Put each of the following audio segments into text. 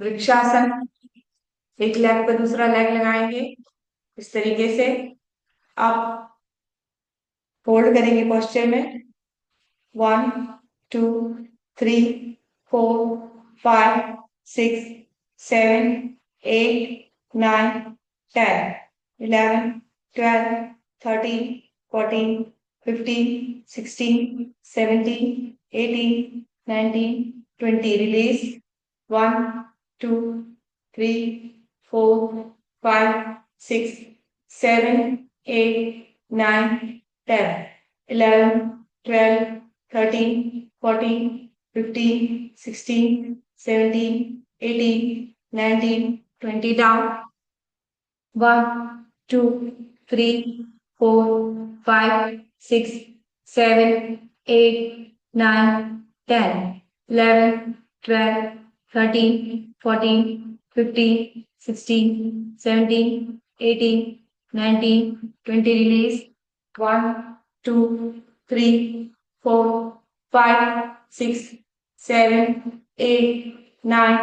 वृक्षासन। एक लेग पे दूसरा लेग लगाएंगे इस तरीके से। आप होल्ड करेंगे पोस्चर में। 1 2 3 4 5 6 7 8 9 10 11 12 13 14 15 16 17 18 19 20 down। 1 2 3 4 5 6 7 8 9 10 11 12 13 14 15 16 17 18 19 20 release। 1 2 3 4 5 6 7 8 9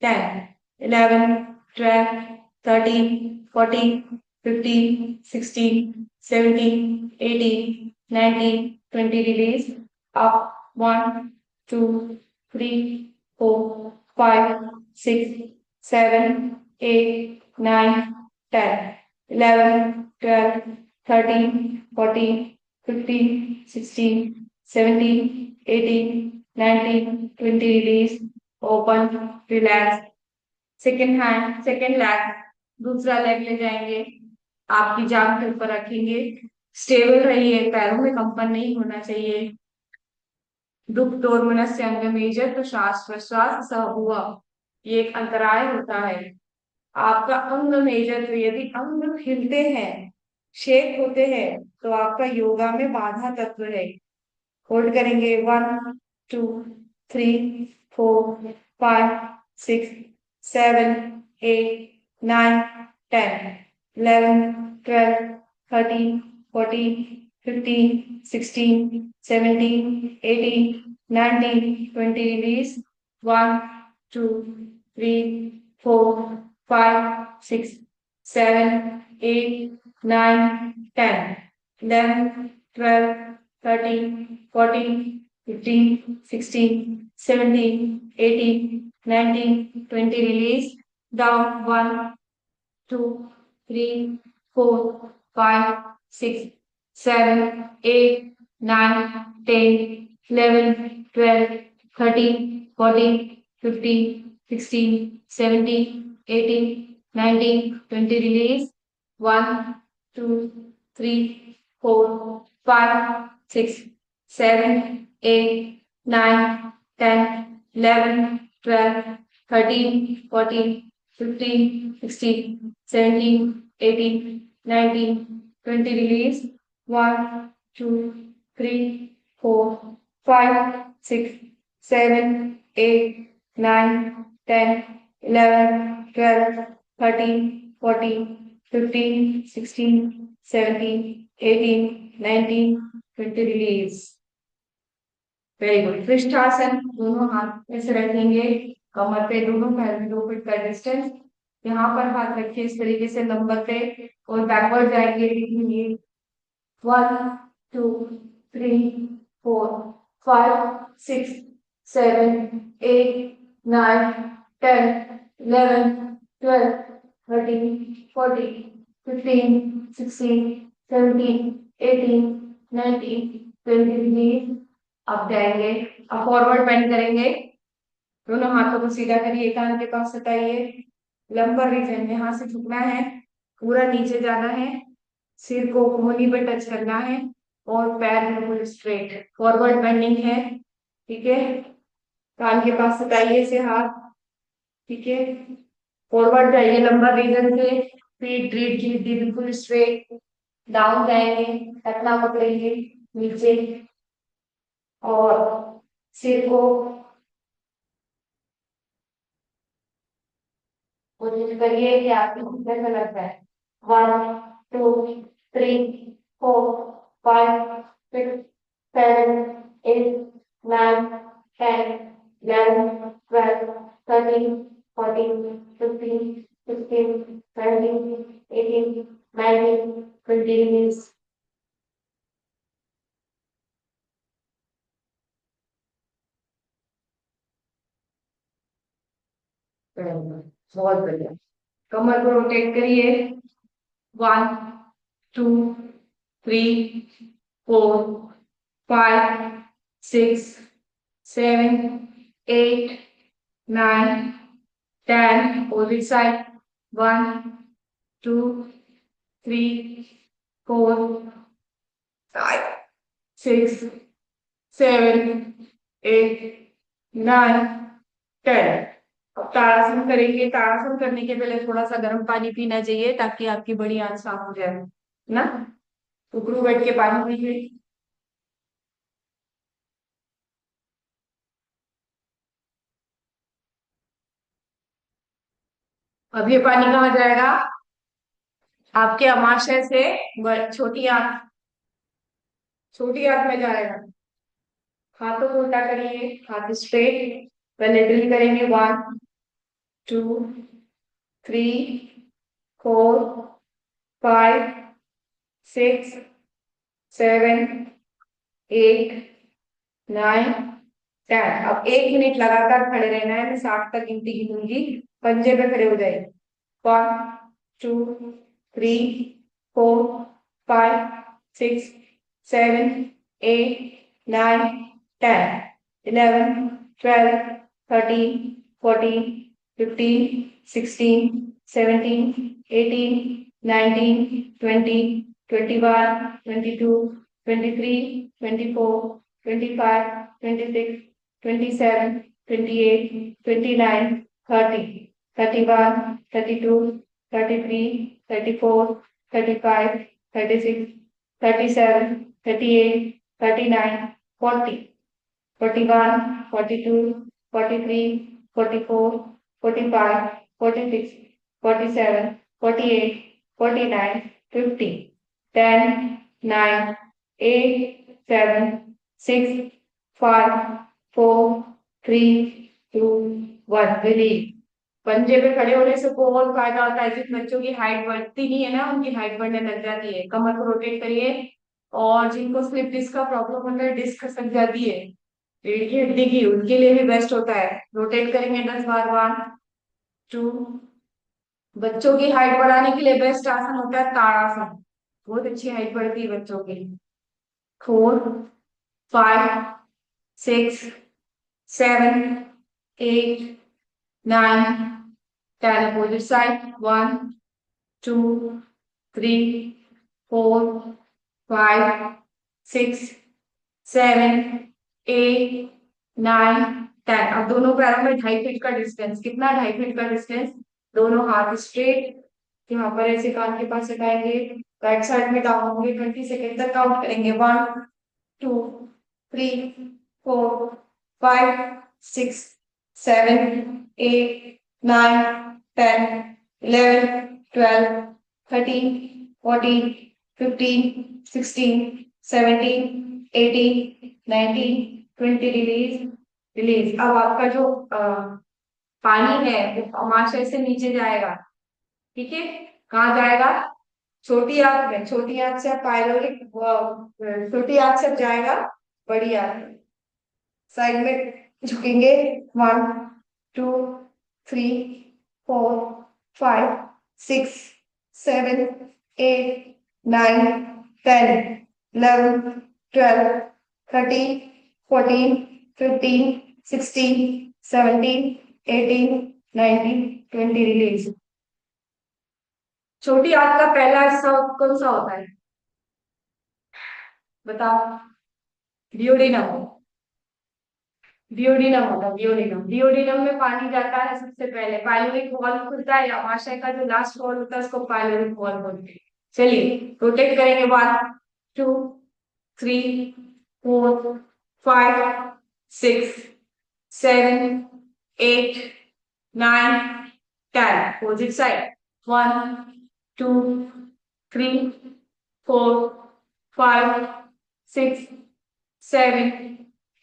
10 11 12 13 14 15 16 17 18 19 20 release। up 1 2 3 4 5 6 7 8 9 10 11 12 13 14 15 16 17 18 19 20 release। open, relax। Second hand second leg, दूसरा लेग ले जाएंगे, आपकी जांघ के ऊपर रखेंगे। स्टेबल रहिए, पैरों में कंपन नहीं होना चाहिए। दुख अंग मेजर तो श्वास प्रश्वास सह हुआ, ये एक अंतराय होता है। आपका अंग मेजर, तो यदि अंग हिलते हैं, शेक होते हैं, तो आपका योगा में बाधा तत्व है। होल्ड करेंगे। 1 2 3 4 5 6 7 8 9 10 11 12 13 14 15 16 17 18 19 20 release। 1 2 3 4 5 6 7 8 9 10 11 12 13 14 15 16 17 18 19 20 release। down। 1 2 3 4 5 6 7 8 9 10 11 12 13 14 15 16 17 18 19 20 release। 1 2 3 4 5 6 7 8 9 10 11 12 13 14 15 16 17 18 19 20 release। 1 2 3 4 5 6 7 8 9 10 11 12 13 14 15 16 17 18 19 20 release। Very good. पृष्ठासन, दोनों हाथ ऐसे रखेंगे, कमर पे दोनों पैर में 2 फीट का डिस्टेंस। यहाँ पर हाथ रखिए इस तरीके से नंबर पे, और बैकवर्ड जाएंगे। लिखेंगे 1 2 3 4 5 6 7 8 9 10 11 12 13 14 15 16 17 18 19 20 release। अब जाएंगे, अब फॉरवर्ड बेंड करेंगे। दोनों हाथों को सीधा करिए, कान के पास सटाइए। लंबर रीजन, यहाँ से झुकना है, पूरा नीचे जाना है, सिर को कोहनी पे टच करना है, और पैर बिल्कुल स्ट्रेट। फॉरवर्ड बेंडिंग है, ठीक है। कान के पास सटाइए से हाथ, ठीक है। फॉरवर्ड जाइए लंबर रीजन से, पीठ रीढ़ की हड्डी बिल्कुल स्ट्रेट। डाउन जाएंगे, टखना पकड़ेंगे नीचे, और सिर को कोशिश करिए कि आपकी घुटने में लग जाए। 1 2 3 4 5 6 7 8 9 10 11, 12, 13, 14, 15, 16, 17, 18, 19, 20 release. बहुत बढ़िया। कमर को रोटेट करिए। 1, 2, 3, 4, 5, 6, 7, 8, 9, 10. Opposite side. 1, 2, 3, 4, 5, 6, 7, 8, 9, 10. अब ताड़ासन करेंगे। ताड़ासन करने के पहले थोड़ा सा गर्म पानी पीना चाहिए ताकि आपकी बड़ी आंत साफ हो जाए ना। उकड़ू बैठ के पानी पीजिए। अब ये पानी कहाँ जाएगा? आपके अमाशय से छोटी आंत, छोटी आंत में जाएगा। हाथों को उल्टा करिए, हाथ स्ट्रेट। पहले ड्रिल करेंगे। 1, 2, 3, 4, 5, 6, 7, 8, 9, 10। अब 1 मिनट लगातार खड़े रहना है। मैं 60 तक गिनती गिनूंगी। पंजे पे खड़े हो जाइए। 1, 2, 3, 4, 5, 6, 7, 8, 9, 10, 11, 12, 13, 14, 15, 16, 17, 18, 19, 20, 21, 22, 23, 24, 25, 26, 27, 28, 29, 30, 31, 32, 33, 34, 35, 36, 37, 38, 39, 40, 41, 42, 43, 44, 45, 46, 47, 48, 49, 50, 10, 9, 8, 7, 6, 5, 4, 3, 2, 1। रिलीज। पंजे पे खड़े होने से बहुत फायदा होता है। जिन बच्चों की हाइट बढ़ती नहीं है ना, उनकी हाइट बढ़ने लग जाती है। कमर को रोटेट करिए। और जिनको स्लिप डिस्क का प्रॉब्लम होता है, डिस्क खसक जाती है रीढ़ की हड्डी की, उनके लिए भी बेस्ट होता है। रोटेट करेंगे 10 बार। 1, 2। बच्चों की हाइट बढ़ाने के लिए बेस्ट आसन होता है ताड़ासन। बहुत अच्छी हाइट बढ़ती है बच्चों की। 4, 5, 6, 7, 8, 9, 10। Opposite side. 1, 2, 3, 4, 5, 6, 7, 8, 9, 10। अब दोनों पैरों में 2.5 फीट का डिस्टेंस। कितना? 2.5 फीट का डिस्टेंस। दोनों हाथ स्ट्रेट। यहाँ पर ऐसे कान के पास लगाएंगे। राइट साइड में डाउन होंगे। 20 सेकेंड तक काउंट करेंगे। 1, 2, 3, 4, 5, 6, 7, 8, 9, 10, 11, 12, 13, 14, 15, 16, 17, 18, 19, 20। रिलीज। रिलीज। अब आपका जो पानी है वो अमाशय से नीचे जाएगा। ठीक है? कहाँ जाएगा? छोटी आंत में। छोटी आंत से आप पायलोरिक, छोटी आंत से जाएगा बड़ी आंत में। साइड में झुकेंगे। 1, 2, 3, 4, 5, 6, 7, 8, 9, 10, 11, 12, 13, 14, 15, 16, 17, 18, 19, 20। रिलीज। छोटी आंत का पहला हिस्सा कौन सा होता है? बताओ। डियोडिनम। डियोडिनम होता है। डियोडिनम। डियोडिनम में पानी जाता है सबसे पहले। पाइलोरिक वॉल्व खुलता है। आमाशय का जो लास्ट वॉल्व होता है उसको पाइलोरिक वॉल्व बोलते हैं। चलिए रोटेट करेंगे। 1, 2, 3, 4, 5, 6, 7, 8, 9, 10। Opposite side. 1, 2, 3, 4, 5, 6, 7,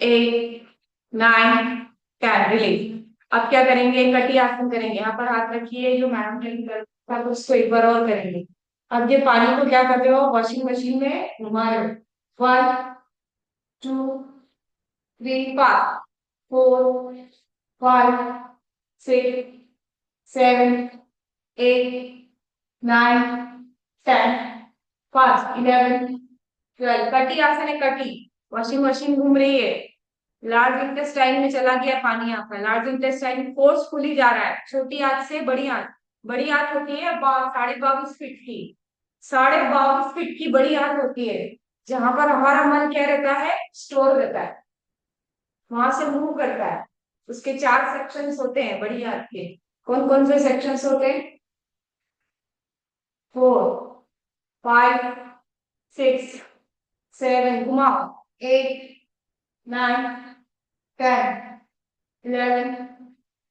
8, 9, 10 रिलीज। अब क्या करेंगे, कटी आसन करेंगे। यहाँ पर हाथ रखिए, जो मैम ट्रेन करता है उसको एक बार और करेंगे। अब ये पानी को क्या कर रहे हो, वॉशिंग मशीन में घुमा रहे हो। 1 2 3 5 4 5 6 7 8 9 10 5 11 12। कटी आसन है, कटी। वॉशिंग मशीन घूम रही है। लार्ज इंटेस्टाइन में चला गया पानी, आपका लार्ज इंटेस्टाइन फोर्सफुली जा रहा है, छोटी आंत से बड़ी आंत। बड़ी आंत होती है 22.5 फीट की। 22.5 फीट की बड़ी आंत होती है, जहां पर हमारा मन क्या रहता है, स्टोर रहता है, वहां से मूव करता है। उसके 4 सेक्शंस होते हैं बड़ी आंत के। कौन कौन से सेक्शंस होते हैं? 4 5 6 7, घुमाओ। 8 9 10 11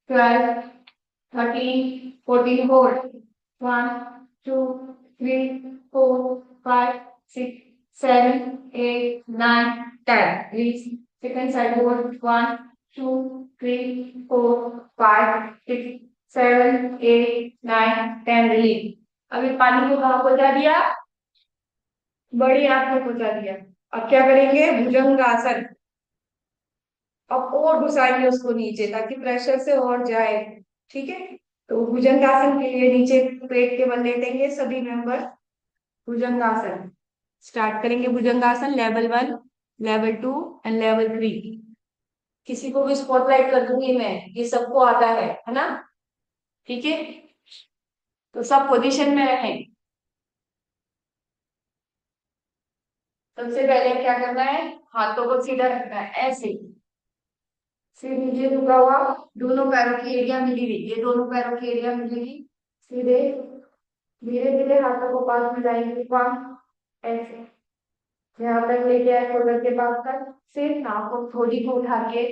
12 13 14 hold. 1 2 3 4 5 6 7 8 9 10 reach. Second side hold. 1 2 3 4 5 6 7 8 9 10 release. अभी पानी को कहाँ पहुंचा दिया, बड़ी आंत में पहुंचा दिया। अब क्या करेंगे, भुजंगासन। अब और घुसाएंगे उसको नीचे, ताकि प्रेशर से और जाए। ठीक है, तो भुजंगासन के लिए नीचे पेट के बल लेटेंगे सभी मेंबर। भुजंगासन स्टार्ट करेंगे। भुजंगासन लेवल 1, लेवल 2 एंड लेवल 3। किसी को भी स्पॉटलाइट कर दूंगी मैं, ये सबको आता है ना। ठीक है, तो सब पोजीशन में रहें। सबसे पहले क्या करना है, हाथों को सीधा रखना है, ऐसे। सिर नीचे झुका हुआ, दोनों पैरों की एरिया मिली हुई, ये दोनों पैरों की एरिया मिलेगी। सीधे धीरे धीरे हाथों को पास में लाएंगे, ऐसे। यहाँ तक लेके आए शोल्डर के पास तक। फिर नाक को, थोड़ी को उठा के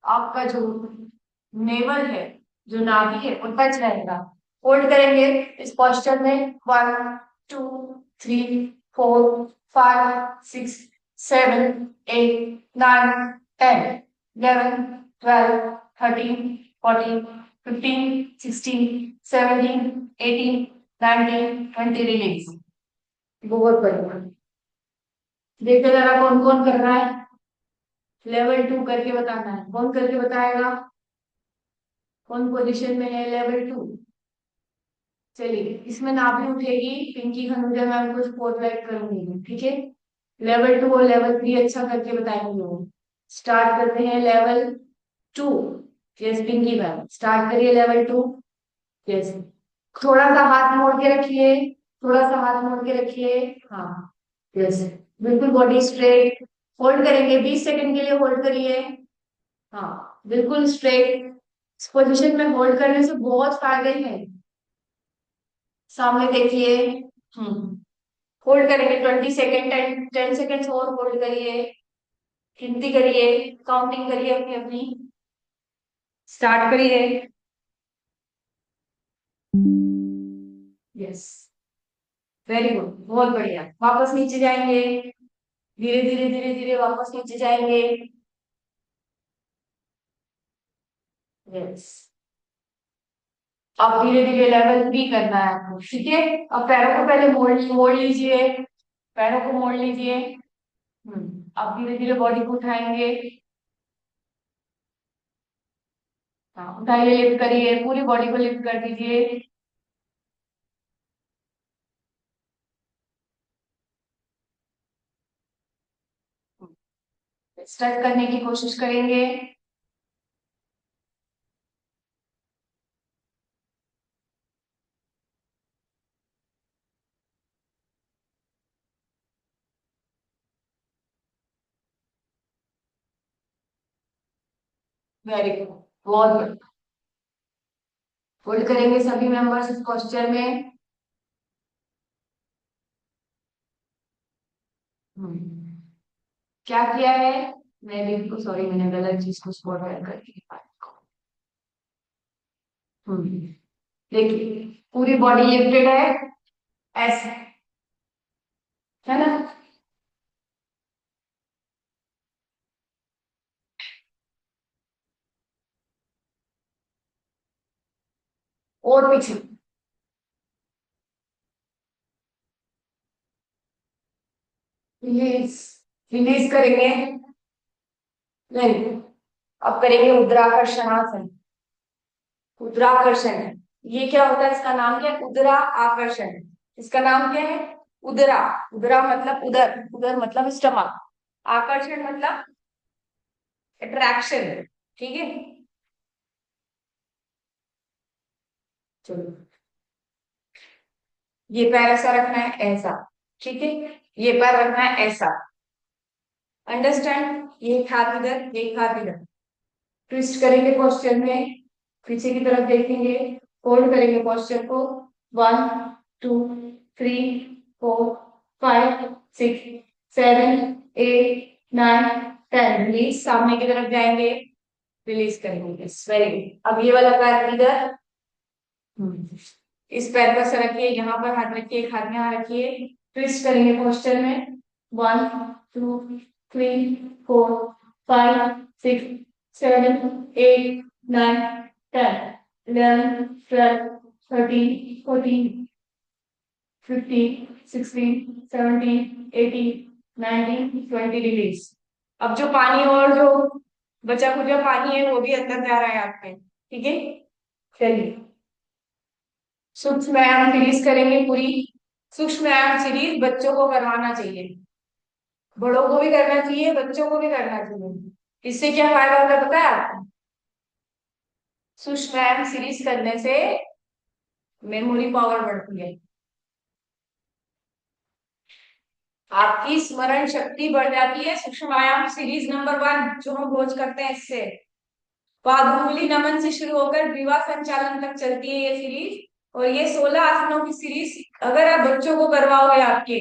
आपका जो नेवल है, जो नाभि है, वो टच रहेगा। होल्ड करेंगे इस पोस्चर में। 1 2 3 4 5 6 7 8 9 10 11 12 13 14 15 16 17 18 रिलीज। बहुत बढ़िया। देखो जरा कौन कौन कर रहा है। लेवल 2 करके बताना है, कौन करके बताएगा, कौन पोजीशन में है लेवल 2। चलिए, इसमें नाभि उठेगी, पिंकी खनुजा मैम को स्पॉटलाइट करूंगी, ठीक है। लेवल 2 और लेवल 3 अच्छा करके बताएंगे वो। स्टार्ट करते हैं level 2। Yes Pinky ma'am, start करिए लेवल 2। यस, थोड़ा सा हाथ मोड़ के रखिए, थोड़ा सा हाथ मोड़ के रखिए। हाँ, यस, बिल्कुल बॉडी स्ट्रेट। होल्ड करेंगे, 20 सेकंड के लिए होल्ड करिए। हाँ, बिल्कुल स्ट्रेट। इस पोजीशन में होल्ड करने से बहुत फायदे हैं। सामने देखिए। हम्म, होल्ड करेंगे 20 सेकेंड, 10 सेकेंड्स और होल्ड करिए। गिनती करिए, काउंटिंग करिए अपनी अपनी। स्टार्ट करिए। यस, वेरी गुड, बहुत बढ़िया। वापस नीचे जाएंगे, धीरे धीरे धीरे धीरे वापस नीचे जाएंगे। यस, अब धीरे धीरे लेवल 3 करना है आपको, ठीक है। अब पैरों को पहले मोड़ मोड़ लीजिए, पैरों को मोड़ लीजिए। अब धीरे धीरे बॉडी को उठाएंगे। हाँ, उठाइए, लिफ्ट करिए, पूरी बॉडी को लिफ्ट कर दीजिए। स्ट्रेच करने की कोशिश करेंगे। वेरी गुड, बहुत गुड। होल्ड करेंगे सभी मेंबर्स इस पोस्चर में। हम्म, क्या किया है, मैं बिल्कुल सॉरी, मैंने गलत चीज को स्पॉट कर दिया। देखिए, पूरी बॉडी लिफ्टेड है, ऐसे, है ना। और पीछे रिलीज, रिलीज करेंगे। नहीं, अब करेंगे उद्राकर्षणासन। उद्राकर्षण, ये क्या होता है, इसका नाम क्या है, उदरा आकर्षण। इसका नाम क्या है, उदरा। उदरा मतलब उदर, उदर मतलब स्टमक, आकर्षण मतलब अट्रैक्शन। ठीक है, चलो, ये पैर ऐसा रखना है, ऐसा। ठीक है, ये पैर रखना है ऐसा। अंडरस्टैंड, ये हाथ इधर, ये हाथ इधर। ट्विस्ट करेंगे पोस्चर में, पीछे की तरफ देखेंगे, होल्ड करेंगे पोस्चर को। 1 2 3 4 5 6 7 8 9 10, रिलीज, सामने की तरफ जाएंगे, रिलीज करेंगे। Very good. अब ये वाला पैर इधर, इस पैर पर सर रखिए, यहाँ पर हाथ रखिए, एक हाथ यहाँ रखिए, ट्विस्ट करेंगे पोस्चर में। 1 2 3 4 5 6 7 8 9 10 11 12 13 14 15 16 17 18 19 20, रिलीज। अब जो पानी और जो बचा खुचा पानी है वो भी अंदर जा रहा है आपके। ठीक है, चलिए, सूक्ष्म व्यायाम सीरीज करेंगे पूरी। सूक्ष्म व्यायाम सीरीज बच्चों को करवाना चाहिए, बड़ों को भी करना चाहिए, बच्चों को भी करना चाहिए। इससे क्या फायदा होता है पता है आपको, सूक्ष्म व्यायाम सीरीज करने से मेमोरी पावर बढ़ती है, आपकी स्मरण शक्ति बढ़ जाती है। सूक्ष्म व्यायाम सीरीज नंबर 1 जो हम रोज करते हैं, इससे पादुकुली नमन से शुरू होकर विवाह संचालन तक चलती है ये सीरीज। और ये 16 आसनों की सीरीज अगर आप बच्चों को करवाओगे, आपके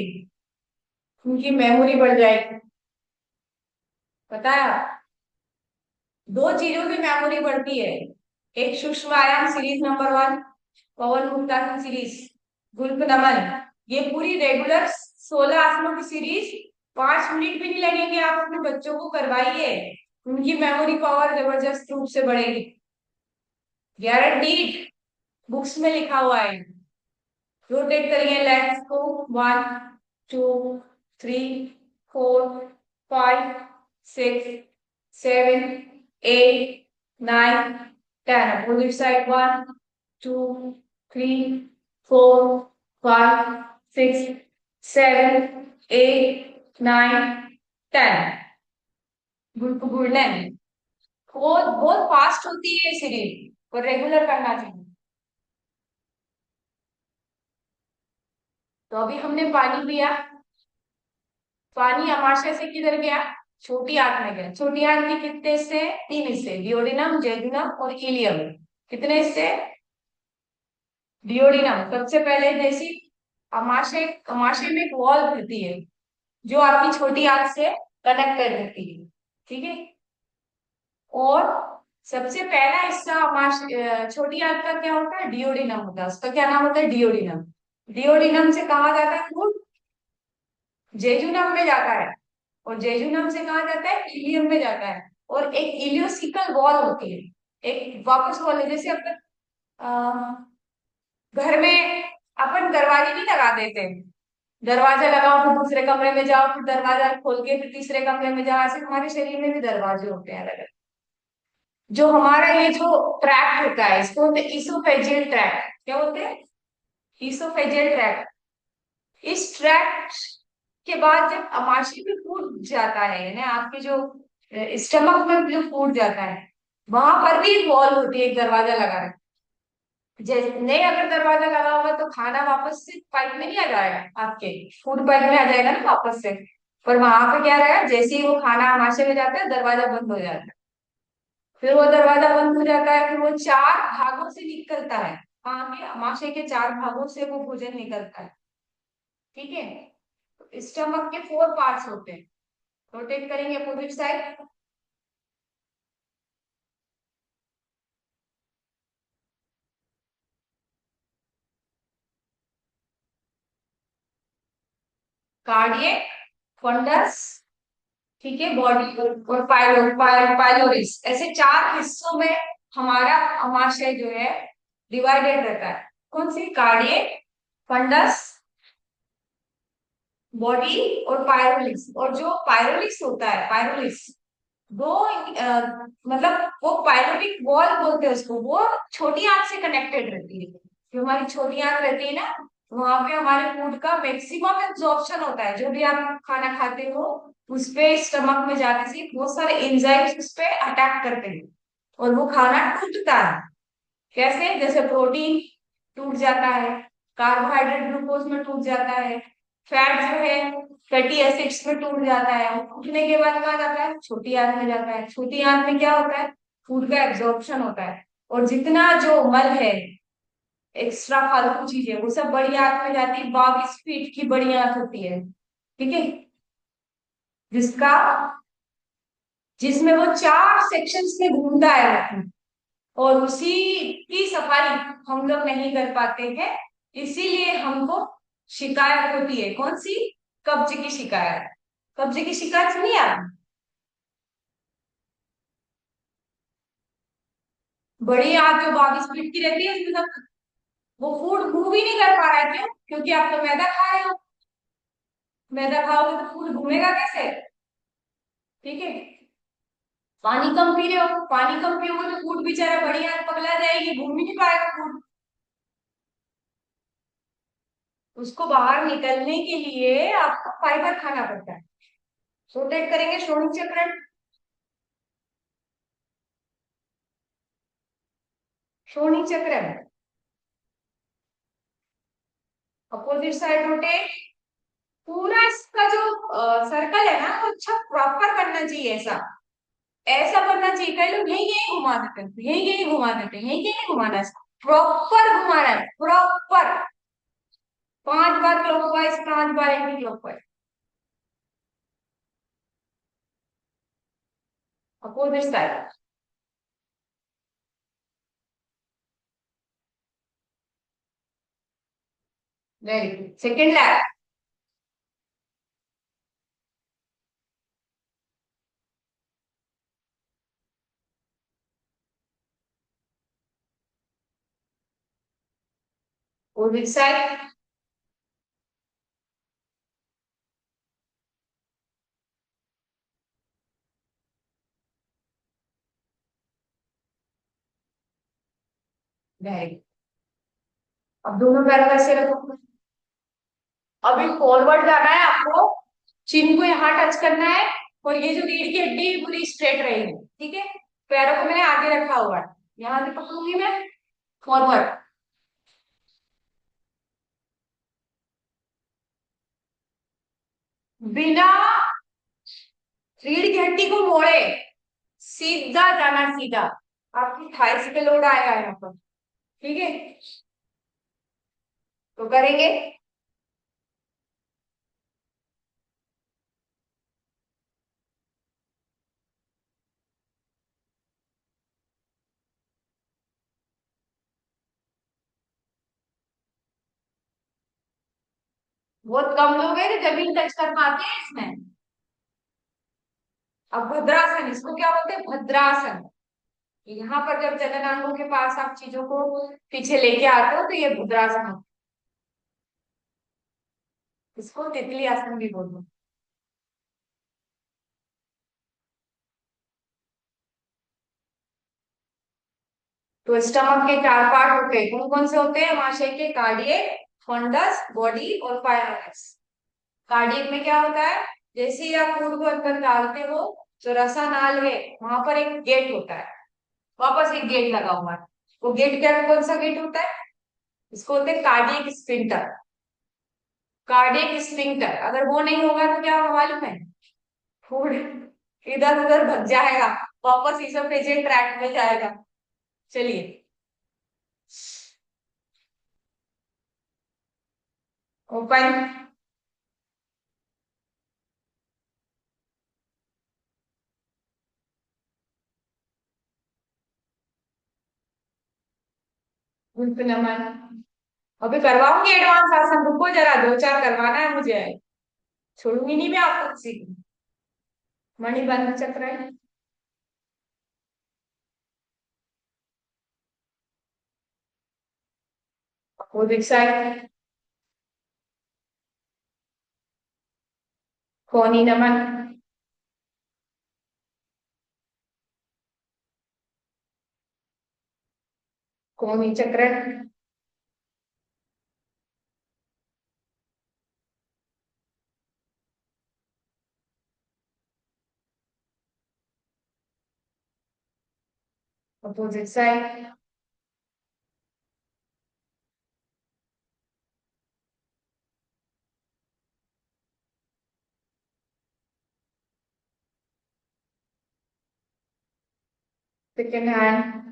उनकी मेमोरी बढ़ जाएगी। पता है, दो चीजों की मेमोरी बढ़ती है, एक सूक्ष्म आयाम सीरीज नंबर 1, पवन मुक्तासन सीरीज, गुल्फ नमन, ये पूरी रेगुलर 16 आसनों की सीरीज 5 मिनट भी नहीं लगेंगे, आप अपने बच्चों को करवाइए, उनकी मेमोरी पावर जबरदस्त रूप से बढ़ेगी, गारंटीड, बुक्स में लिखा हुआ है। रोटेट करिए लेग्स को, 1 2 3 4 5 6 7 8 9 10, अपोजिट साइड, 1 2 3 4 5 6 7 8 9 10। गुड, बहुत बहुत फास्ट होती है ये सीरीज, और रेगुलर करना चाहिए। तो अभी हमने पानी पिया, पानी अमाशय से किधर गया, छोटी आंत में गया। छोटी आंत के कितने हिस्से हैं? 3 हिस्से, डियोडिनम, जेजुनम और इलियम। कितने हिस्से? डियोडिनम सबसे पहले, जैसी अमाशय, अमाशय में एक वॉल होती है जो आपकी छोटी आंत से कनेक्ट कर देती है। ठीक है, और सबसे पहला हिस्सा छोटी आंत का क्या होता है, डियोडिनम होता है, उसका क्या नाम होता है, डियोडिनम। डियोडिनम से कहा जाता है फूड, जेजुनम में जाता है, और जेजुनम से कहा जाता है, इलियम में जाता है। और एक इलियोसिकल वॉल होती है, एक वापस वॉल है, जैसे अपन घर में अपन दरवाजे नहीं लगा देते, दरवाजा लगाओ फिर दूसरे कमरे में जाओ, फिर दरवाजा खोल के फिर तीसरे कमरे में जाओ, ऐसे हमारे शरीर में भी दरवाजे होते हैं अलग अलग। जो हमारा ये जो ट्रैक होता है, इसको बोलते हैं ईसोफेजियल ट्रैक। क्या बोलते हैं? Oesophageal track. इस ट्रैक के बाद जब अमाशय में फूड जाता है, यानी आपके जो स्टमक में जो फूड जाता है, वहां पर भी एक वॉल होती है, एक दरवाजा लगा है। जैसे नहीं, अगर दरवाजा लगा होगा तो खाना वापस से पाइप में नहीं आ जाएगा, आपके फूड पाइप में आ जाएगा ना वापस से। पर वहां पे क्या रहेगा, जैसे ही वो खाना अमाशय में जाता है, दरवाजा बंद हो जाता है। फिर वो दरवाजा बंद हो जाता है, फिर वो 4 भागों से निकलता है, हाँ, के अमाशय के 4 भागों से वो भोजन निकलता है। ठीक है, स्टमक के 4 पार्ट्स होते हैं। रोटेट करेंगे अपोजिट साइड। कार्डियक, फंडस, ठीक है, बॉडी और पाइलोरिस, ऐसे 4 हिस्सों में हमारा अमाशय जो है डिवाइडेड रहता है। कौन सी? कार्डियक, फंडस, बॉडी और पायरोलिक्स। और जो पायरोलिक्स होता है, पायरोलिक्स वो मतलब वो पायरोलिक वॉल बोलते हैं उसको, वो छोटी आंत से कनेक्टेड रहती है। जो हमारी छोटी आंत रहती है ना, वहां पे हमारे फूड का मैक्सिमम एब्जॉर्प्शन होता है। जो भी आप खाना खाते हो उस पे स्टमक में जाने से बहुत सारे एंजाइम्स उस पे अटैक करते हैं और वो खाना टूटता है। कैसे? जैसे प्रोटीन टूट जाता है, कार्बोहाइड्रेट ग्लूकोज में टूट जाता है, फैट जो है फैटी एसिड्स में टूट जाता है। और टूटने के बाद कहाँ जाता है? छोटी आंत में जाता है। छोटी आंत में क्या होता है? फूड का एब्जॉर्प्शन होता है। और जितना जो मल है, एक्स्ट्रा फालतू चीजें, वो सब बड़ी आंत में जाती है। 22 फीट की बड़ी आंत होती है, ठीक है, जिसका जिसमें वो 4 सेक्शंस में घूमता है। और उसी की सफाई हम लोग नहीं कर पाते हैं, इसीलिए हमको शिकायत होती है। कौन सी? कब्ज की शिकायत। कब्ज की शिकायत सुनी आप? बड़ी आंत जो 22 फीट की रहती है उसमें तक वो फूड मूव ही नहीं कर पा रहा है। क्यों? क्योंकि आप तो मैदा खा रहे हो। मैदा खाओगे तो फूड घूमेगा कैसे? ठीक है। पानी कम पी रहे हो, पानी कम पियोगे तो फूड बेचारा बड़ी आंत पगला जाएगी, घूम ही नहीं पाएगा फूड। उसको बाहर निकलने के लिए आपको फाइबर खाना पड़ता है। रोटेट करेंगे श्रोणि चक्र। श्रोणि चक्र अपोजिट साइड रोटेट। पूरा इसका जो सर्कल है ना वो अच्छा प्रॉपर बनना चाहिए। ऐसा ऐसा बनना चाहिए। कई लोग यही यही घुमा देते हैं, यही यही घुमा देते हैं, यही यही घुमाना है। प्रॉपर घुमाना है, प्रॉपर। 5 बार क्लॉकवाइज, 5 बार anti clockwise. Opposite side. Very good. Second lap. Opposite side. Very good. अब दोनों पैर कैसे रखो? अभी फॉरवर्ड जाना है आपको, चिन को यहाँ टच करना है और ये जो रीढ़ की हड्डी है पूरी स्ट्रेट रहेगी, ठीक है। पैरों को मैंने आगे रखा हुआ है, यहाँ से पकड़ूंगी मैं, फॉरवर्ड। बिना रीढ़ की हड्डी को मोड़े सीधा जाना, सीधा। आपकी थाइस पे लोड आएगा यहाँ पर, ठीक है। तो करेंगे। बहुत कम लोग हैं जो जमीन टच कर पाते हैं इसमें। अब भद्रासन, इसको क्या बोलते हैं? भद्रासन। यहाँ पर जब जननांगों के पास आप चीजों को पीछे लेके आते हो तो ये भद्रासन होता है। इसको तितली आसन भी बोलते हैं। तो स्टमक के 4 पार्ट होते हैं। कौन कौन से होते हैं? महाशय के कार्डियक, फंडस, बॉडी और पायरोलिक्स। कार्डियक में क्या होता है? जैसे ही आप फूड को अंदर डालते हो, जो रसानाल है वहां पर एक गेट होता है, वापस एक गेट लगा हुआ है। वो गेट क्या, कौन सा गेट होता है? इसको बोलते हैं कार्डियक स्फिंक्टर। कार्डियक स्फिंक्टर अगर वो नहीं होगा तो क्या होगा मालूम है? फूड इधर उधर भग जाएगा, वापस इसोफेजियल ट्रैक्ट में जाएगा। चलिए। ओपन। नमन। अभी करवाऊंगी एडवांस आसन, रुको जरा, 2 4 करवाना है मुझे। छोड़ूंगी नहीं मैं आपको किसी को। मणिबंध चक्र है। Opposite side. कोनी नमन। कोनी चक्र। Opposite side. Second hand.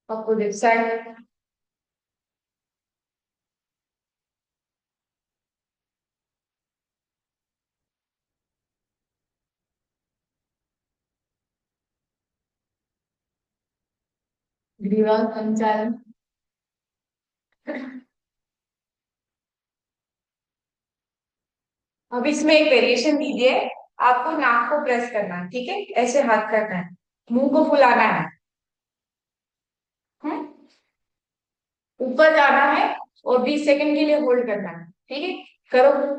Opposite side. ग्रीवा संचालन। अब इसमें एक वेरिएशन दीजिए। आपको नाक को प्रेस करना है, ठीक है, ऐसे हाथ करना है, मुंह को फुलाना है, हम्म, ऊपर जाना है और 20 सेकंड के लिए होल्ड करना है, ठीक है। करो।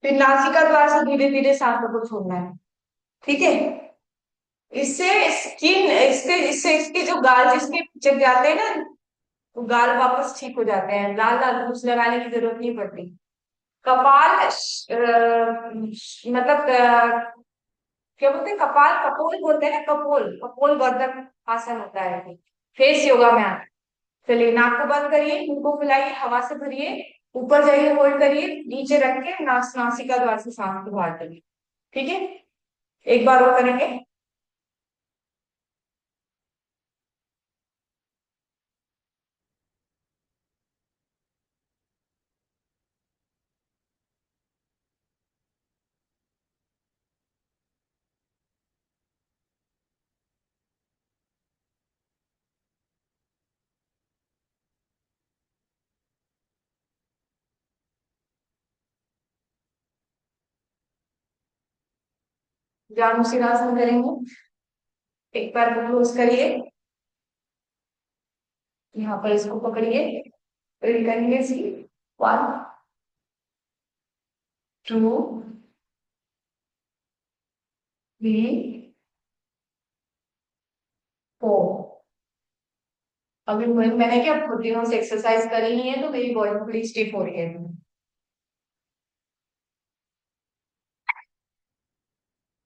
फिर नासिका द्वार से धीरे धीरे सांसों को छोड़ना है, ठीक है। इससे स्किन इसके इससे इसके जो गाल जिसके चिपक जाते हैं ना, वो गाल वापस ठीक हो जाते हैं, लाल लाल कुछ लगाने की जरूरत नहीं पड़ती। कपाल मतलब क्या बोलते हैं, कपाल कपोल बोलते हैं ना, कपोल कपोल वर्धक आसन होता है, फेस योगा में आता है। चलिए, नाक को बंद करिए, मुंह को फुलाइए, हवा से भरिए, ऊपर जाइए, होल्ड करिए, नीचे रख के नासिका द्वार से सांस को बाहर करिए, ठीक है। एक बार और करेंगे। जानु सिरासन करेंगे। एक बार को क्लोज करिए, यहाँ पर इसको पकड़िए, रीड करेंगे सी। 1 2 3 4। अभी मैंने क्या बहुत दिनों से एक्सरसाइज करी नहीं है, तो मेरी बॉडी थोड़ी स्टिफ हो रही है।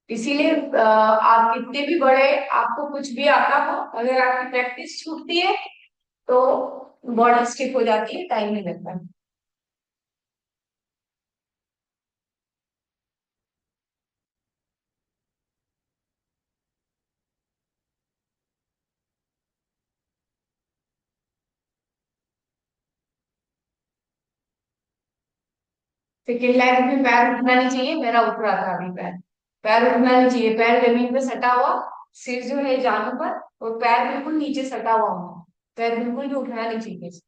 इसीलिए आप कितने भी बड़े, आपको कुछ भी आता हो, अगर आपकी प्रैक्टिस छूटती है तो बॉडी स्टिफ हो जाती है, टाइम नहीं लगता। सेकेंड लाइन में पैर उठना नहीं चाहिए, मेरा उठ रहा था अभी पैर। पैर उठना नहीं चाहिए, पैर जमीन पे सटा हुआ, सिर जो है जानु पर, और पैर बिल्कुल नीचे सटा हुआ होना, पैर बिल्कुल भी उठना नहीं चाहिए।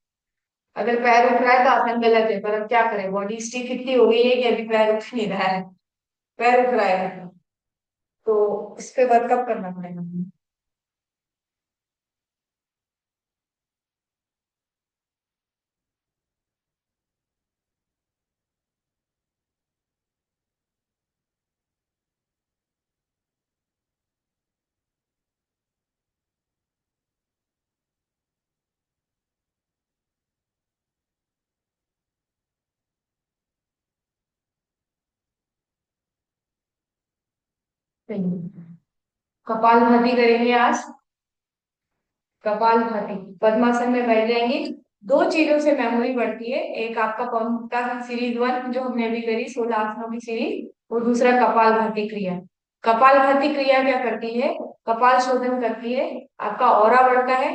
अगर पैर उठ रहा है तो आसन गलत है, पर अब क्या करें, बॉडी स्टिफ इतनी हो गई है कि अभी पैर उठ नहीं रहा है। पैर उठ रहा है तो इस पे वर्कअप करना पड़ेगा। सही। कपाल भाती करेंगे आज। कपाल भाती पद्मासन में बैठ जाएंगे। दो चीजों से मेमोरी बढ़ती है, एक आपका पद्मासन सीरीज 1 जो हमने अभी करी, 16 आसनों की सीरीज, और दूसरा कपाल भाती क्रिया। कपाल भाती क्रिया क्या करती है, कपाल शोधन करती है, आपका ऑरा बढ़ता है,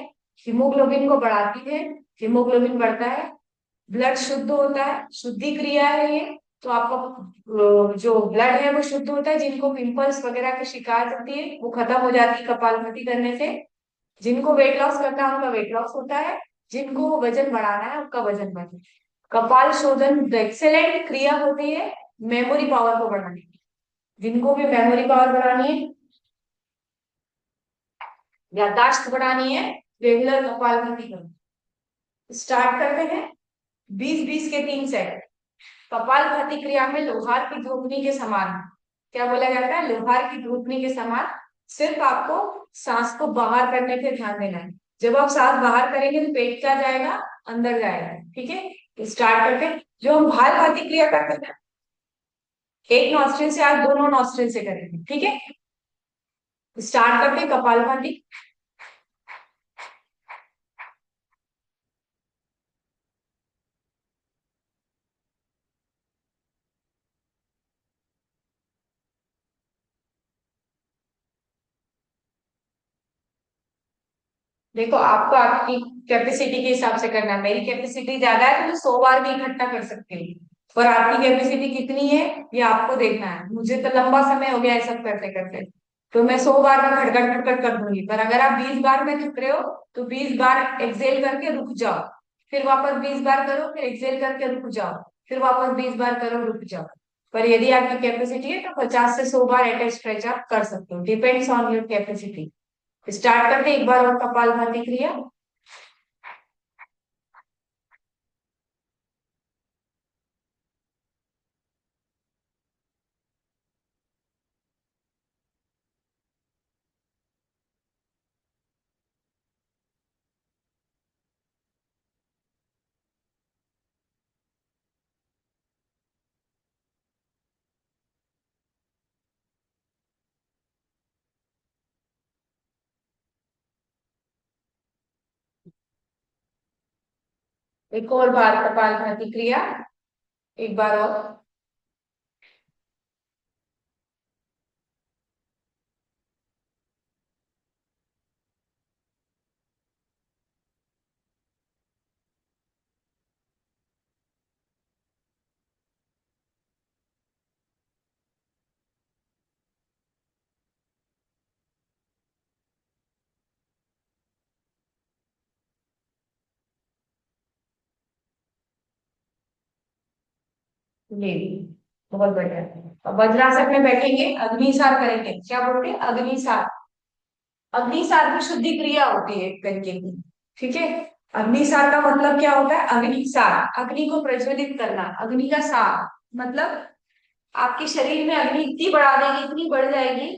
हीमोग्लोबिन को बढ़ाती है, हीमोग्लोबिन बढ़ता है, ब्लड शुद्ध होता है, शुद्धि क्रिया है ये। तो आपका जो ब्लड है वो शुद्ध होता है, जिनको पिंपल्स वगैरह की शिकायत होती है वो खत्म हो जाती है कपालभाति करने से। जिनको वेट लॉस करना है उनका वेट लॉस होता है, जिनको वजन बढ़ाना है उनका वजन बढ़ता है। कपाल शोधन एक्सेलेंट क्रिया होती है मेमोरी पावर को बढ़ाने की। जिनको भी मेमोरी पावर बढ़ानी है, याददाश्त बढ़ानी है, रेगुलर कपालभाति करो। स्टार्ट करते हैं। 20-20 के 3 सेट। कपालभाति क्रिया में लोहार की धूपनी के समान, क्या बोला जाता है, लोहार की धूपनी के समान। सिर्फ आपको सांस को बाहर करने पे ध्यान देना है। जब आप सांस बाहर करेंगे तो पेट क्या जाएगा, अंदर जाएगा। ठीक है, स्टार्ट करते हैं। जो हम भालभाति क्रिया करते हैं, एक नॉस्ट्रिल से आप दोनों नॉस्ट्रिल से करेंगे। ठीक है, स्टार्ट करते हैं कपालभाति। देखो, आपको आपकी कैपेसिटी के हिसाब से करना है। मेरी कैपेसिटी ज्यादा है तो मैं 100 बार भी इकट्ठा कर सकती हूँ, और आपकी कैपेसिटी कितनी है ये आपको देखना है। मुझे तो लंबा समय हो गया है सब करते करते, तो मैं 100 बार में खटखट खटखट कर दूंगी। पर अगर आप 20 बार में थक रहे हो तो 20 बार एक्सेल करके रुक जाओ, फिर वापस 20 बार करो, फिर एक्सेल करके रुक जाओ, फिर वापस 20 बार करो, रुक जाओ। पर यदि आपकी कैपेसिटी है तो 50 से 100 बार एट ए स्ट्रेच आप कर सकते हो, depends on your capacity. Start करते हैं एक बार और कपालभाति क्रिया। एक और बार कपालभाति क्रिया, एक बार और। ये भी बहुत बढ़िया। अब वज्रासन में बैठेंगे, अग्निसार करेंगे। क्या बोलते हैं, अग्निसार। अग्निसार की शुद्धि क्रिया होती है एक तरीके की। ठीक है, अग्निसार का मतलब क्या होता है, अग्निसार अग्नि को प्रज्वलित करना, अग्नि का सार मतलब आपके शरीर में अग्नि इतनी बढ़ा देगी, इतनी बढ़ जाएगी,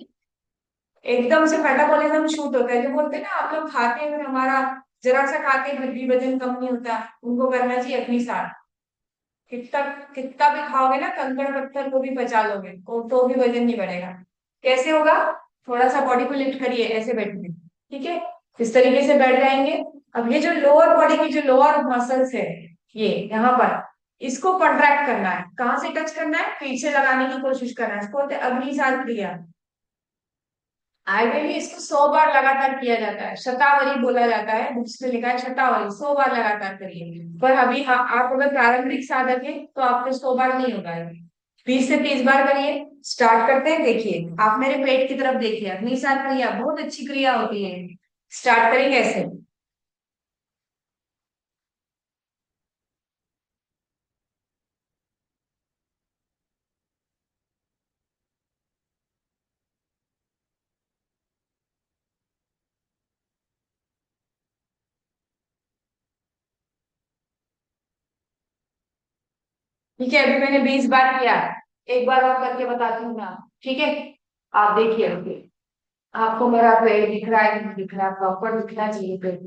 एकदम से मेटाबॉलिज्म शूट होता है। जो बोलते हैं ना, आप लोग खाते हैं हमारा, जरा सा खाते हैं फिर भी वजन कम नहीं होता, उनको करना चाहिए अग्निसार। कितना कितना भी खाओगे ना, कंकड़ पत्थर को भी पचा लोगे तो भी वजन नहीं बढ़ेगा। कैसे होगा, थोड़ा सा बॉडी को लिफ्ट करिए, ऐसे बैठिए। ठीक है, इस तरीके से बैठ जाएंगे। अब ये जो लोअर बॉडी की जो लोअर मसल्स है, ये यहाँ पर, इसको कॉन्ट्रैक्ट करना है। कहाँ से टच करना है, पीछे लगाने की कोशिश करना है। इसको बोलते हैं अग्निसार क्रिया। आयुर्वेद में इसको 100 बार लगातार किया जाता है, शतावरी बोला जाता है, बुक्स में लिखा है शतावरी, 100 बार लगातार करिए। पर अभी हाँ, आप अगर प्रारंभिक साधक है तो आपको 100 बार नहीं होगा ये। 20 से 30 बार करिए। स्टार्ट करते हैं, देखिए आप मेरे पेट की तरफ देखिए, अग्निसार क्रिया बहुत अच्छी क्रिया होती है। स्टार्ट करेंगे ऐसे। ठीक है, अभी मैंने 20 बार किया, एक बार और करके बताती हूँ मैं आपको। ठीक है, आप देखिए अभी आपको मेरा पेट दिख रहा है कि नहीं दिख रहा है, प्रॉपर दिखना चाहिए पेट।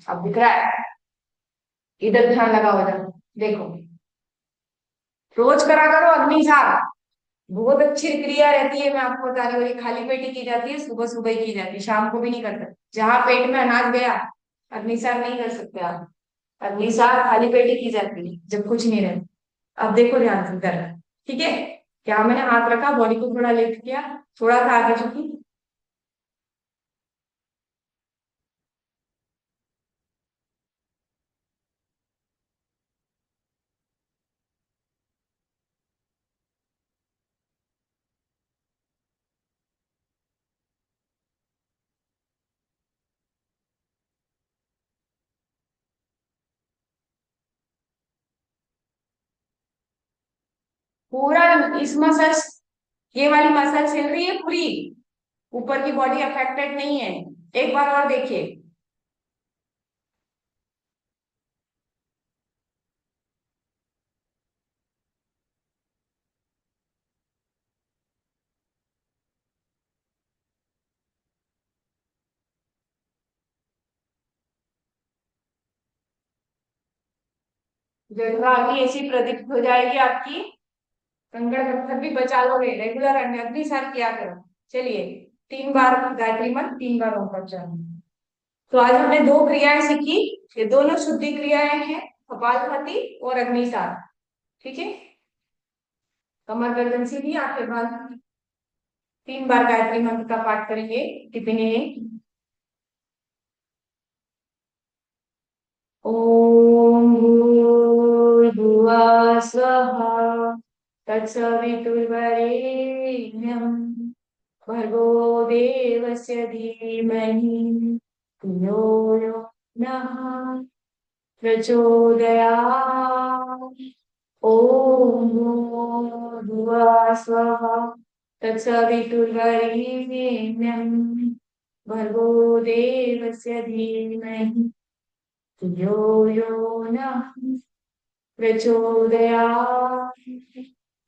अब दिख रहा है, इधर ध्यान लगाओ, इधर देखो। रोज करा करो अग्निसार, बहुत अच्छी क्रिया रहती है। मैं आपको बता रही हूँ, ये खाली पेट ही की जाती है, सुबह सुबह ही की जाती है, शाम को भी नहीं करते। जहां पेट में अनाज गया, अग्निसार नहीं कर सकते आप। अग्निसार खाली पेट ही की जाती है जब कुछ नहीं रहता। अब देखो ध्यान से कर, ठीक है। क्या मैंने हाथ रखा, बॉडी को थोड़ा लिफ्ट किया, थोड़ा सा आगे झुकी। पूरा इस मसल्स, ये वाली मसल हिल रही है पूरी, ऊपर की बॉडी अफेक्टेड नहीं है। एक बार और देखिए। जठराग्नि आगे ऐसी प्रदीप्त हो जाएगी आपकी, कंगड़ पत्थर भी बचा लोगे, रेगुलर अग्नि साथ किया करो। चलिए, 3 बार गायत्री मंत्र, 3 बार ओम प्रज्वलन। तो आज हमने दो क्रियाएं सीखी, ये दोनों शुद्धि क्रियाएं हैं, कपालभाति और अग्निसार। ठीक है, कमर गर्दन सीधी, आंखें बंद, 3 बार गायत्री मंत्र का पाठ करेंगे। कितने? ओम भूर्भुवः स्वः तत्सवितुर्वरेण्यं भर्गो देवस्य धीमहि धियो यो नः प्रचोदयात्। ओम भूर्भुवः स्वः तत्सवितुर्वरेण्यं भर्गो देवस्य धीमहि धियो यो नः प्रचोदयात्।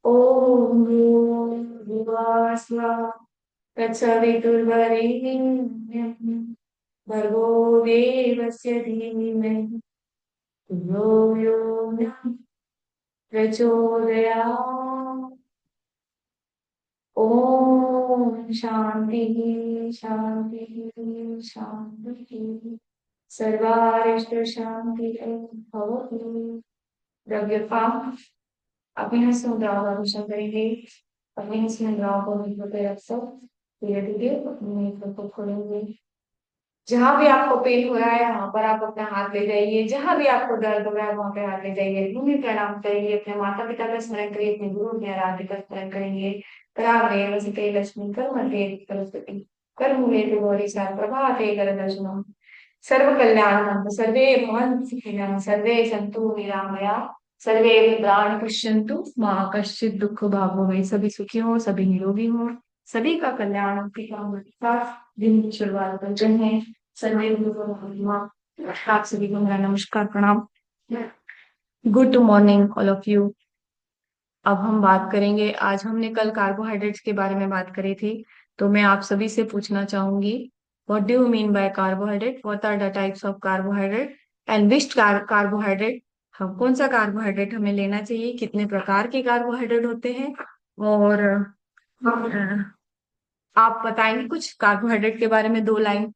ओम भूर्भुवः स्वः तत्सवितुर्वरेण्यं भर्गो देवस्य धीमहि धियो यो नः प्रचोदयात्। ओम शांति शांति शांति, सर्वारिष्ट शांति भवतु। प्रज्ञापाम, अपने हस्त मुद्राओं का अनुसरण करेंगे। अपने हस्त मुद्राओं को नेत्रों पे रख सकते, धीरे धीरे अपने नेत्रों को खोलेंगे। जहां भी आपको पेन हो रहा है वहां पर आप अपना हाथ ले जाइए, जहां भी आपको दर्द हो रहा है वहां पे हाथ ले जाइए, भूमि प्रणाम करेंगे, अपने माता पिता का स्मरण करिए, अपने गुरु अपने आराध्य का स्मरण करेंगे। कराग्रे वसते लक्ष्मी कर मध्ये सरस्वती कर मूले गौरी सार प्रभाते कर दर्शनम सर्व कल्याणम सर्वे भवन्तु सुखिनः सर्वे सन्तु निरामया सर्वे भद्राणि पश्यन्तु मां कश्चित् दुःख भाग् भवेत्। सभी सुखी हो, सभी निरोगी हो, सभी का कल्याण की कामना के साथ दिन की शुरुआत करते हैं। सर्वे आप सभी को मेरा नमस्कार प्रणाम। Good morning all of you. अब हम बात करेंगे, आज हमने कल कार्बोहाइड्रेट्स के बारे में बात करी थी, तो मैं आप सभी से पूछना चाहूंगी, what do you mean by carbohydrate, what are the types of carbohydrate and which carbohydrate, हम कौन सा कार्बोहाइड्रेट हमें लेना चाहिए, कितने प्रकार के कार्बोहाइड्रेट होते हैं, और आप बताएंगे कुछ कार्बोहाइड्रेट के बारे में 2 लाइन,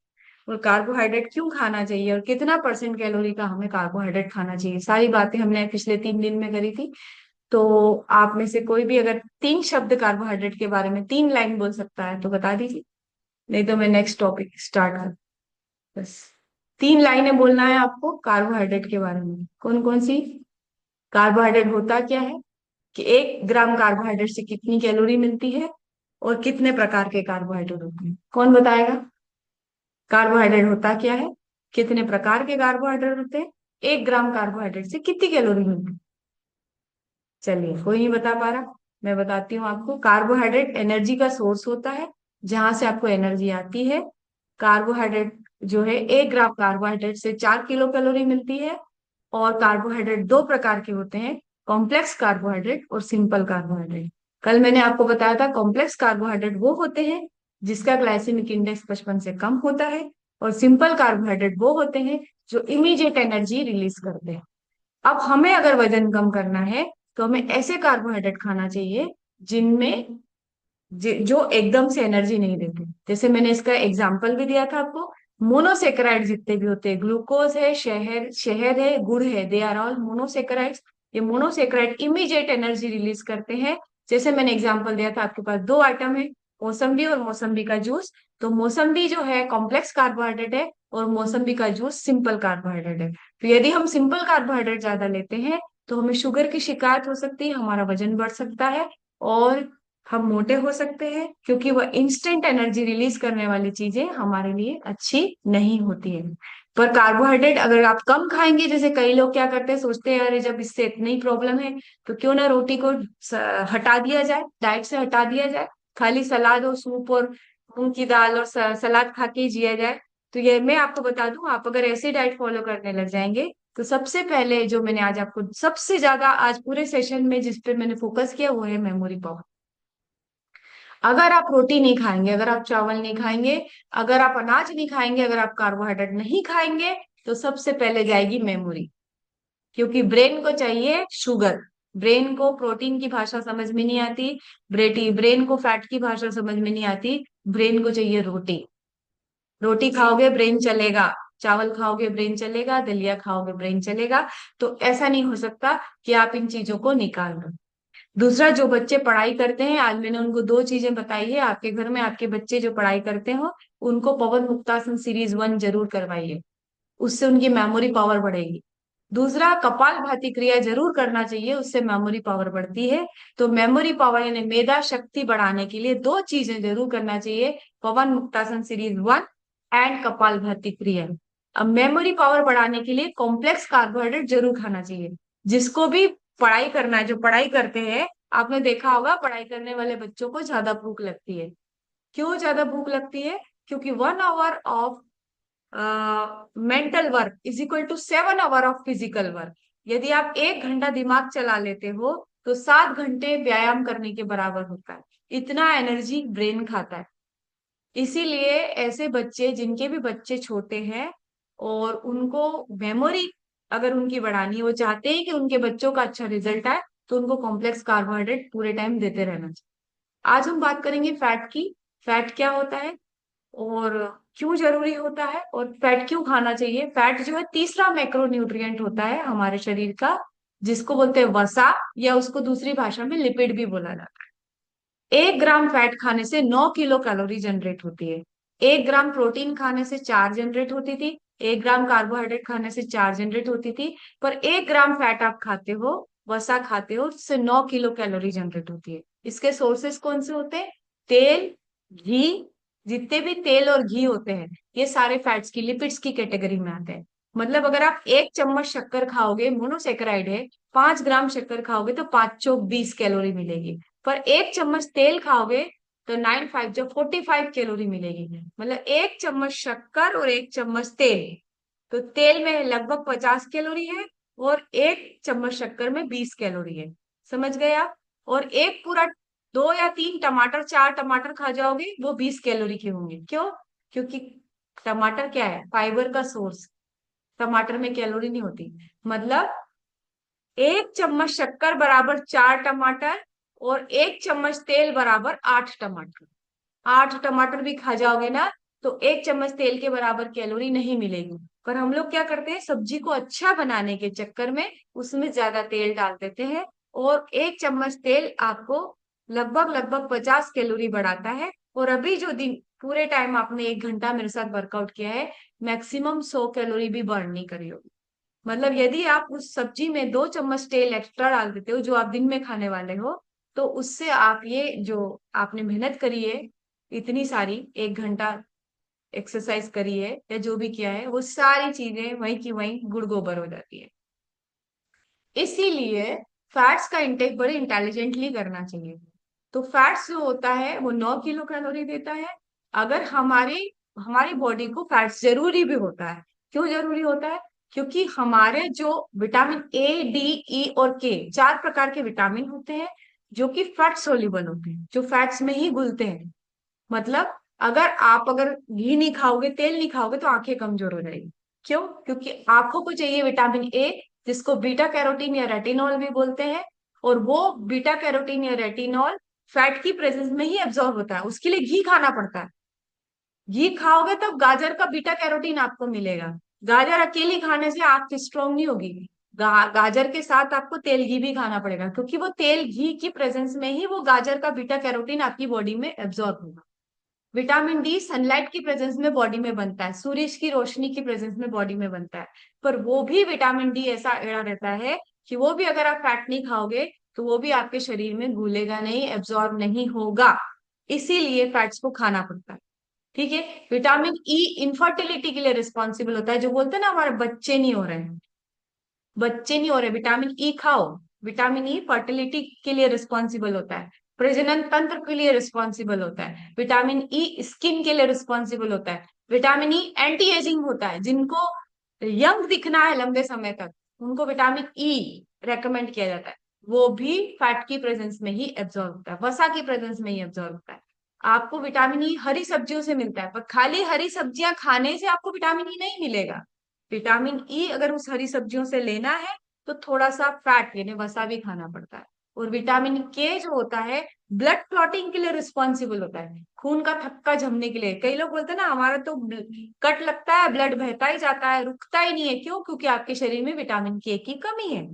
और कार्बोहाइड्रेट क्यों खाना चाहिए और कितना परसेंट कैलोरी का हमें कार्बोहाइड्रेट खाना चाहिए। सारी बातें हमने पिछले 3 दिन में करी थी। तो आप में से कोई भी अगर 3 शब्द कार्बोहाइड्रेट के बारे में 3 लाइन बोल सकता है तो बता दीजिए, नहीं तो मैं नेक्स्ट टॉपिक स्टार्ट कर। बस 3 लाइनें बोलना है आपको कार्बोहाइड्रेट के बारे में। कौन कौन सी? कार्बोहाइड्रेट होता क्या है, कि 1 ग्राम कार्बोहाइड्रेट से कितनी कैलोरी मिलती है, और कितने प्रकार के कार्बोहाइड्रेट होते हैं। कौन बताएगा? कार्बोहाइड्रेट होता क्या है, कितने प्रकार के कार्बोहाइड्रेट होते हैं, 1 ग्राम कार्बोहाइड्रेट से कितनी कैलोरी मिलती है। चलिए, कोई नहीं बता पा रहा, मैं बताती हूँ आपको। कार्बोहाइड्रेट एनर्जी का सोर्स होता है, जहां से आपको एनर्जी आती है। कार्बोहाइड्रेट जो है, 1 ग्राम कार्बोहाइड्रेट से 4 किलो कैलोरी मिलती है। और कार्बोहाइड्रेट 2 प्रकार के होते हैं, कॉम्प्लेक्स कार्बोहाइड्रेट और सिंपल कार्बोहाइड्रेट। कल मैंने आपको बताया था कॉम्प्लेक्स कार्बोहाइड्रेट वो होते हैं जिसका ग्लाइसेमिक इंडेक्स 55 से कम होता है, और सिंपल कार्बोहाइड्रेट वो होते हैं जो इमीडिएट एनर्जी रिलीज करते हैं। अब हमें अगर वजन कम करना है तो हमें ऐसे कार्बोहाइड्रेट खाना चाहिए जिनमें जो एकदम से एनर्जी नहीं देते। जैसे मैंने इसका एग्जाम्पल भी दिया था आपको, मोनोसेकेराइड जितने भी होते हैं, ग्लूकोज है, शहद शहद है, गुड़ है, दे आर ऑल मोनोसेकेराइड्स। ये मोनोसेकेराइड इमीडिएट एनर्जी रिलीज करते हैं, जैसे मैंने एग्जांपल दिया था, आपके पास दो आइटम है, मौसम्बी और मौसम्बी का जूस। तो मौसम्बी जो है कॉम्प्लेक्स कार्बोहाइड्रेट है और मौसम्बी का जूस सिंपल कार्बोहाइड्रेट है। तो यदि हम सिंपल कार्बोहाइड्रेट ज्यादा लेते हैं तो हमें शुगर की शिकायत हो सकती है, हमारा वजन बढ़ सकता है और हम मोटे हो सकते हैं, क्योंकि वह इंस्टेंट एनर्जी रिलीज करने वाली चीजें हमारे लिए अच्छी नहीं होती है। पर कार्बोहाइड्रेट अगर आप कम खाएंगे, जैसे कई लोग क्या करते हैं, सोचते हैं अरे जब इससे इतनी प्रॉब्लम है तो क्यों ना रोटी को हटा दिया जाए, डाइट से हटा दिया जाए, खाली सलाद और सूप और मूंग की दाल और सलाद खा के ही जिया जाए। तो ये मैं आपको बता दूं, आप अगर ऐसी डाइट फॉलो करने लग जाएंगे तो सबसे पहले जो मैंने आज आपको सबसे ज्यादा आज पूरे सेशन में जिस पे मैंने फोकस किया वो है मेमोरी पावर। अगर आप रोटी नहीं खाएंगे, अगर आप चावल नहीं खाएंगे, अगर आप अनाज नहीं खाएंगे, अगर आप कार्बोहाइड्रेट नहीं खाएंगे, तो सबसे पहले जाएगी मेमोरी। क्योंकि ब्रेन को चाहिए शुगर, ब्रेन को प्रोटीन की भाषा समझ में नहीं आती, ब्रेन को फैट की भाषा समझ में नहीं आती, ब्रेन को चाहिए रोटी। रोटी खाओगे ब्रेन चलेगा, चावल खाओगे ब्रेन चलेगा, दलिया खाओगे ब्रेन चलेगा। तो ऐसा नहीं हो सकता कि आप इन चीजों को निकाल दो। दूसरा, जो बच्चे पढ़ाई करते हैं, आज मैंने उनको दो चीजें बताई है, आपके घर में आपके बच्चे जो पढ़ाई करते हो उनको पवन मुक्तासन सीरीज 1 जरूर करवाइए, उससे उनकी मेमोरी पावर बढ़ेगी। दूसरा, कपाल भाती क्रिया जरूर करना चाहिए, उससे मेमोरी पावर बढ़ती है। तो मेमोरी पावर यानी मेधा शक्ति बढ़ाने के लिए दो चीजें जरूर करना चाहिए, पवन मुक्तासन सीरीज 1 एंड कपाल भाती क्रिया। अब मेमोरी पावर बढ़ाने के लिए कॉम्प्लेक्स कार्बोहाइड्रेट जरूर खाना चाहिए। जिसको भी पढ़ाई करना है, जो पढ़ाई करते हैं, आपने देखा होगा पढ़ाई करने वाले बच्चों को ज्यादा भूख लगती है। क्यों ज्यादा भूख लगती है? क्योंकि 1 hour of mental work is equal to 7 hour of physical work. यदि आप 1 घंटा दिमाग चला लेते हो तो 7 घंटे व्यायाम करने के बराबर होता है। इतना एनर्जी ब्रेन खाता है। इसीलिए ऐसे बच्चे, जिनके भी बच्चे छोटे हैं और उनको मेमोरी अगर उनकी बढ़ानी है, वो चाहते हैं कि उनके बच्चों का अच्छा रिजल्ट आए, तो उनको कॉम्प्लेक्स कार्बोहाइड्रेट पूरे टाइम देते रहना चाहिए। आज हम बात करेंगे फैट की। फैट क्या होता है और क्यों जरूरी होता है और फैट क्यों खाना चाहिए। फैट जो है तीसरा मैक्रोन्यूट्रिएंट होता है हमारे शरीर का, जिसको बोलते हैं वसा, या उसको दूसरी भाषा में लिपिड भी बोला जाता है। 1 ग्राम फैट खाने से 9 किलो कैलोरी जनरेट होती है। 1 ग्राम प्रोटीन खाने से 4 जनरेट होती थी, 1 ग्राम कार्बोहाइड्रेट खाने से 4 जनरेट होती थी। पर 1 ग्राम फैट आप खाते हो, वसा खाते हो, उससे 9 किलो कैलोरी जनरेट होती है। इसके सोर्सेस कौन से होते हैं? तेल, घी, जितने भी तेल और घी होते हैं ये सारे फैट्स की, लिपिड्स की कैटेगरी में आते हैं। मतलब अगर आप 1 चम्मच शक्कर खाओगे, मोनोसेक्राइड है, 5 ग्राम शक्कर खाओगे तो 5 चौक 20 कैलोरी मिलेगी। पर 1 चम्मच तेल खाओगे तो 9 5 जो 45 कैलोरी मिलेगी। मतलब 1 चम्मच शक्कर और 1 चम्मच तेल, तो तेल में लगभग 50 कैलोरी है और 1 चम्मच शक्कर में 20 कैलोरी है। समझ गए आप? और एक पूरा 2 या 3 टमाटर, 4 टमाटर खा जाओगे वो 20 कैलोरी के होंगे। क्यों? क्योंकि टमाटर क्या है? फाइबर का सोर्स। टमाटर में कैलोरी नहीं होती। मतलब 1 चम्मच शक्कर बराबर 4 टमाटर और 1 चम्मच तेल बराबर 8 टमाटर। 8 टमाटर भी खा जाओगे ना तो 1 चम्मच तेल के बराबर कैलोरी नहीं मिलेगी। पर हम लोग क्या करते हैं, सब्जी को अच्छा बनाने के चक्कर में उसमें ज्यादा तेल डाल देते हैं और 1 चम्मच तेल आपको लगभग लगभग 50 कैलोरी बढ़ाता है। और अभी जो दिन पूरे टाइम आपने 1 घंटा मेरे साथ वर्कआउट किया है, मैक्सिमम 100 कैलोरी भी बर्न नहीं करी होगी। मतलब यदि आप उस सब्जी में 2 चम्मच तेल एक्स्ट्रा डाल देते हो जो आप दिन में खाने वाले हो, तो उससे आप ये जो आपने मेहनत करी है, इतनी सारी 1 घंटा एक्सरसाइज करी है या जो भी किया है, वो सारी चीजें वहीं की वहीं गुड़ गोबर हो जाती है। इसीलिए फैट्स का इंटेक बड़े इंटेलिजेंटली करना चाहिए। तो फैट्स जो होता है वो 9 किलो कैलोरी देता है। अगर हमारी हमारी बॉडी को फैट्स जरूरी भी होता है। क्यों जरूरी होता है? क्योंकि हमारे जो विटामिन ए, डी, ई और के, 4 प्रकार के विटामिन होते हैं जो कि फैट सोल्यूबल होते हैं, जो फैट्स में ही घुलते हैं। मतलब अगर घी नहीं खाओगे, तेल नहीं खाओगे तो आंखें कमजोर हो जाएगी। क्यों? क्योंकि आंखों को चाहिए विटामिन ए, जिसको बीटा कैरोटीन या रेटिनॉल भी बोलते हैं। और वो बीटा कैरोटीन या रेटिनॉल फैट की प्रेजेंस में ही एब्जॉर्ब होता है, उसके लिए घी खाना पड़ता है। घी खाओगे तब गाजर का बीटा कैरोटीन आपको मिलेगा। गाजर अकेली खाने से आंख स्ट्रांग नहीं होगी। गाजर के साथ आपको तेल घी भी खाना पड़ेगा, क्योंकि वो तेल घी की प्रेजेंस में ही वो गाजर का बीटा कैरोटीन आपकी बॉडी में एब्जॉर्ब होगा। विटामिन डी सनलाइट की प्रेजेंस में बॉडी में बनता है, सूरज की रोशनी की प्रेजेंस में बॉडी में बनता है। पर वो भी विटामिन डी ऐसा एड़ा रहता है कि वो भी अगर आप फैट नहीं खाओगे तो वो भी आपके शरीर में घुलेगा नहीं, एब्जॉर्ब नहीं होगा। इसीलिए फैट्स को खाना पड़ता है। ठीक है। विटामिन ई इनफर्टिलिटी के लिए रिस्पॉन्सिबल होता है, जो बोलते हैं ना हमारे बच्चे नहीं हो रहे हैं, बच्चे नहीं हो रहे, विटामिन ई खाओ। विटामिन ई फर्टिलिटी के लिए रिस्पॉन्सिबल होता है, प्रजनन तंत्र के लिए रिस्पॉन्सिबल होता है। विटामिन ई स्किन के लिए रिस्पॉन्सिबल होता है। विटामिन ई एंटी एजिंग होता है, जिनको यंग दिखना है लंबे समय तक उनको विटामिन ई रेकमेंड किया जाता है। वो भी फैट की प्रेजेंस में ही एब्जॉर्ब होता है, वसा की प्रेजेंस में ही एब्जॉर्ब होता है। आपको विटामिन ई हरी सब्जियों से मिलता है, पर खाली हरी सब्जियां खाने से आपको विटामिन ई नहीं मिलेगा। विटामिन ई अगर उस हरी सब्जियों से लेना है तो थोड़ा सा फैट यानी वसा भी खाना पड़ता है। और विटामिन के जो होता है ब्लड क्लॉटिंग के लिए रिस्पॉन्सिबल होता है, खून का थक्का जमने के लिए। कई लोग बोलते हैं ना हमारा तो कट लगता है, ब्लड बहता ही जाता है, रुकता ही नहीं है, क्यों? क्योंकि आपके शरीर में विटामिन के की कमी है।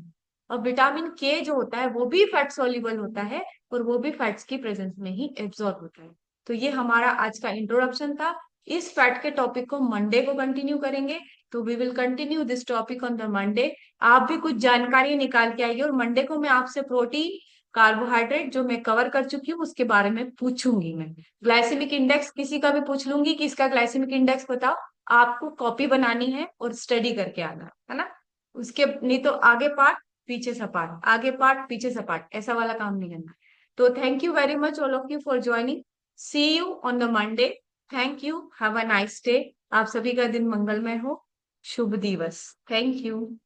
और विटामिन के जो होता है वो भी फैट सोल्यूबल होता है, और वो भी फैट्स की प्रेजेंस में ही एब्जॉर्ब होता है। तो ये हमारा आज का इंट्रोडक्शन था। इस फैट के टॉपिक को मंडे को कंटिन्यू करेंगे। तो we will continue this topic on the Monday. आप भी कुछ जानकारी निकाल के आइए, और मंडे को मैं आपसे प्रोटीन कार्बोहाइड्रेट जो मैं कवर कर चुकी हूँ उसके बारे में पूछूंगी। मैं ग्लाइसेमिक इंडेक्स किसी का भी पूछ लूंगी कि इसका ग्लाइसेमिक इंडेक्स बताओ। आपको कॉपी बनानी है और स्टडी करके आना है ना। उसके नहीं तो आगे पार्ट पीछे सपाट, आगे पार्ट पीछे सपाट, ऐसा वाला काम नहीं करना। तो thank you very much all of you for joining. See you on the Monday. Thank you, have a nice day. आप सभी का दिन मंगलमय हो। शुभ दिवस। Thank you.